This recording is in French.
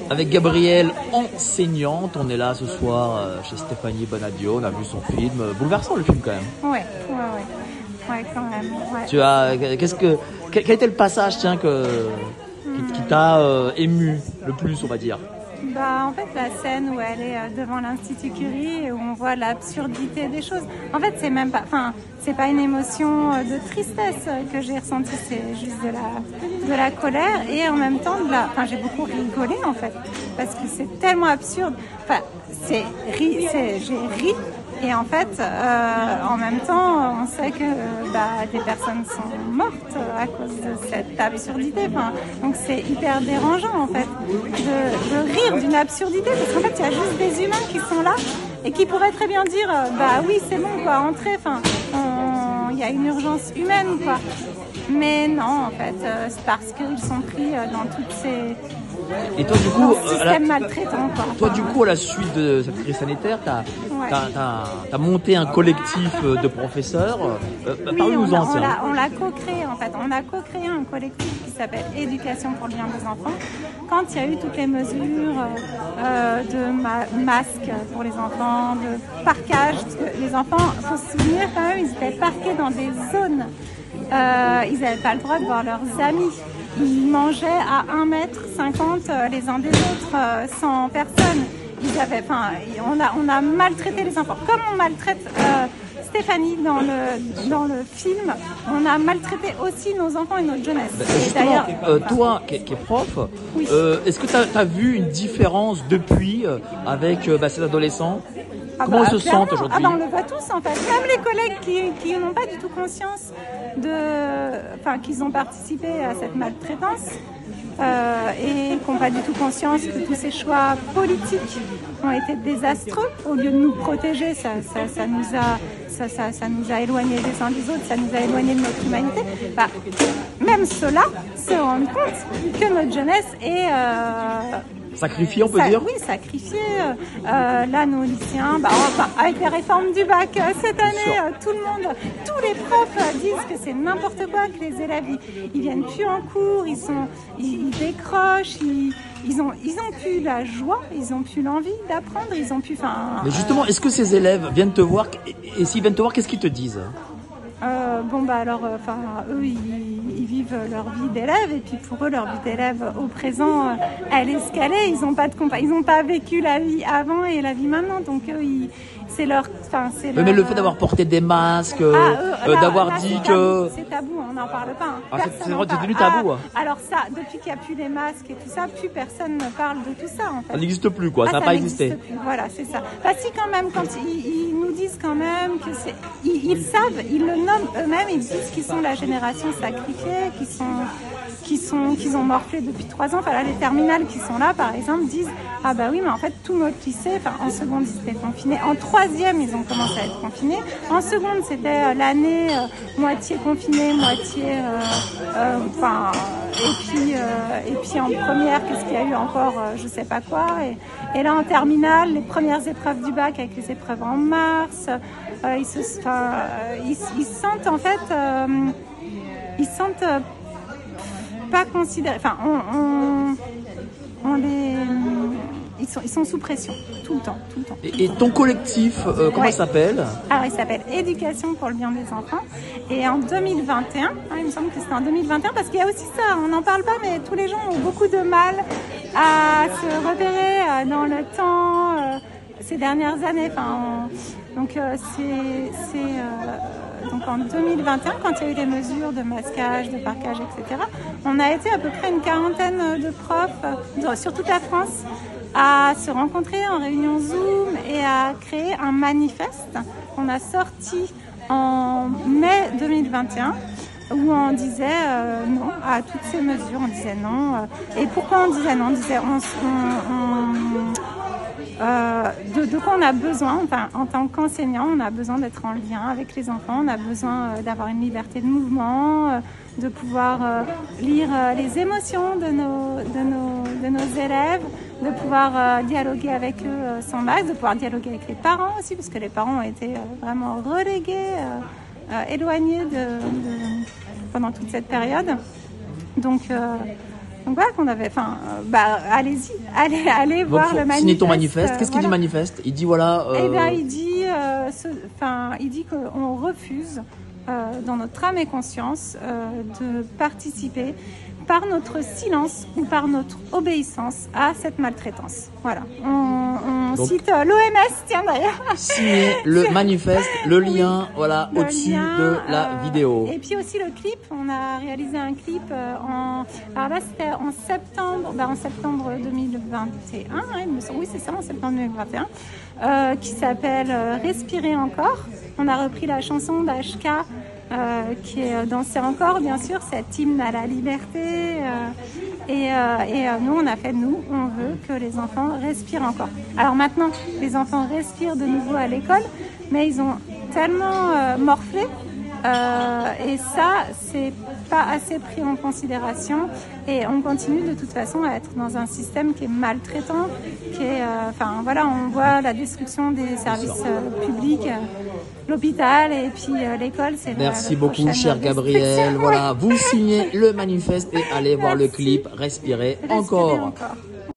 Avec Gabrielle, enseignante, on est là ce soir chez Stéphanie Bonadio, on a vu son film, bouleversant le film quand même. Ouais, quand même. Ouais. Tu as, quel était le passage tiens qui t'a ému le plus, on va dire? En fait, la scène où elle est devant l'Institut Curie et où on voit l'absurdité des choses. En fait, c'est pas une émotion de tristesse que j'ai ressentie, c'est juste de la colère et en même temps j'ai beaucoup rigolé en fait, parce que c'est tellement absurde. J'ai ri. Et en fait, en même temps, on sait que des personnes sont mortes à cause de cette absurdité. Donc c'est hyper dérangeant en fait de rire d'une absurdité, parce qu'en fait il y a juste des humains qui sont là et qui pourraient très bien dire oui c'est bon quoi, entrez. Il y a une urgence humaine quoi. Mais non en fait, c'est parce qu'ils sont pris dans toutes ces Et toi du coup, système maltraitant quoi. Toi du coup à la suite de cette crise sanitaire, t'as monté un collectif de professeurs. Oui, parle-nous-en. On l'a co-créé en fait. On a co-créé un collectif qui s'appelle Éducation pour le bien des enfants. Quand il y a eu toutes les mesures de masques pour les enfants, de parquage, parce que les enfants, faut se souvenir quand même, ils étaient parqués dans des zones. Ils n'avaient pas le droit de voir leurs amis. Ils mangeaient à 1,50 m les uns des autres, sans personne. On a maltraité les enfants. Comme on maltraite Stéphanie dans le film, on a maltraité aussi nos enfants et notre jeunesse. Justement, toi qui es prof, oui. Est-ce que tu as vu une différence depuis avec ces adolescents? Comment ils se sentent aujourd'hui? On le voit tous en fait. Même les collègues qui n'ont pas du tout conscience qu'ils ont participé à cette maltraitance et qui n'ont pas du tout conscience que tous ces choix politiques ont été désastreux. Au lieu de nous protéger, ça nous a éloignés les uns des autres, ça nous a éloignés de notre humanité. Même ceux-là se rendent compte que notre jeunesse est sacrifié, on peut dire. Oui, sacrifié. Là, nos lycéens, avec les réformes du bac cette année, tout le monde, tous les profs disent que c'est n'importe quoi, que les élèves ils viennent plus en cours, ils décrochent, ils ont plus la joie, ils ont plus l'envie d'apprendre, ils ont plus. Mais justement, est-ce que ces élèves viennent te voir et s'ils viennent te voir, qu'est-ce qu'ils te disent? Eux, ils vivent leur vie d'élève et puis pour eux, leur vie d'élève au présent, elle est ce qu'elle est. Ils n'ont pas vécu la vie avant et la vie maintenant. Donc eux, c'est leur. Mais le fait d'avoir porté des masques, d'avoir dit que. C'est tabou, on n'en parle pas. C'est devenu tabou. Alors ça, depuis qu'il n'y a plus les masques et tout ça, plus personne ne parle de tout ça en fait. Ça n'existe plus quoi, ça n'a pas existé. Voilà, c'est ça. Si quand même, quand ils nous disent quand même que c'est, ils savent, ils le nomment eux-mêmes, ils disent qu'ils sont la génération sacrifiée, qu'ils ont morflé depuis 3 ans. Là, les terminales qui sont là, par exemple, disent oui, mais en fait, tout notre lycée, en seconde, ils étaient confinés. En troisième, ils ont commencé à être confinés. En seconde, c'était l'année moitié confinée, moitié... et puis en première, qu'est-ce qu'il y a eu encore je sais pas quoi. Et là, en terminale, les premières épreuves du bac avec les épreuves en mars, ils sentent en fait... ils sentent pas considérés... Ils sont sous pression, tout le temps. Et ton collectif, comment il s'appelle? Alors, il s'appelle Éducation pour le bien des enfants. Et en 2021, il me semble que c'était en 2021, parce qu'il y a aussi ça, on n'en parle pas, mais tous les gens ont beaucoup de mal à se repérer dans le temps ces dernières années. Donc en 2021, quand il y a eu les mesures de masquage, de parquage, etc., on a été à peu près une quarantaine de profs sur toute la France à se rencontrer en réunion Zoom et à créer un manifeste qu'on a sorti en mai 2021 où on disait non à toutes ces mesures, on disait non. Et pourquoi on disait non? On disait de quoi on a besoin, en tant qu'enseignant, on a besoin d'être en lien avec les enfants, on a besoin d'avoir une liberté de mouvement, de pouvoir lire les émotions de nos élèves, de pouvoir dialoguer avec eux sans masque, de pouvoir dialoguer avec les parents aussi, parce que les parents ont été vraiment relégués, éloignés pendant toute cette période. Donc Donc voilà qu'on avait, enfin, allez-y, allez voir le manifeste. Signer ton manifeste. Qu'est-ce qu'il dit le manifeste? Il dit voilà. Eh bien, il dit qu'on refuse, dans notre âme et conscience, de participer par notre silence ou par notre obéissance à cette maltraitance. Voilà. On cite l'OMS, tiens d'ailleurs. Signer le manifeste, le lien, voilà, au-dessus de la vidéo. Et puis aussi le clip. On a réalisé un clip alors là c'était en septembre 2021. Oui, c'est ça, en septembre 2021, qui s'appelle Respirer encore. On a repris la chanson d'HK. Qui est Danser encore, bien sûr, cet hymne à la liberté. Nous, on a fait, on veut que les enfants respirent encore. Alors maintenant, les enfants respirent de nouveau à l'école, mais ils ont tellement morflé, et ça, c'est pas assez pris en considération. Et on continue de toute façon à être dans un système qui est maltraitant, qui est, on voit la destruction des services publics. L'hôpital et puis l'école, c'est Merci beaucoup, cher Gabrielle. Voilà, vous signez le manifeste et allez voir le clip Respirer encore.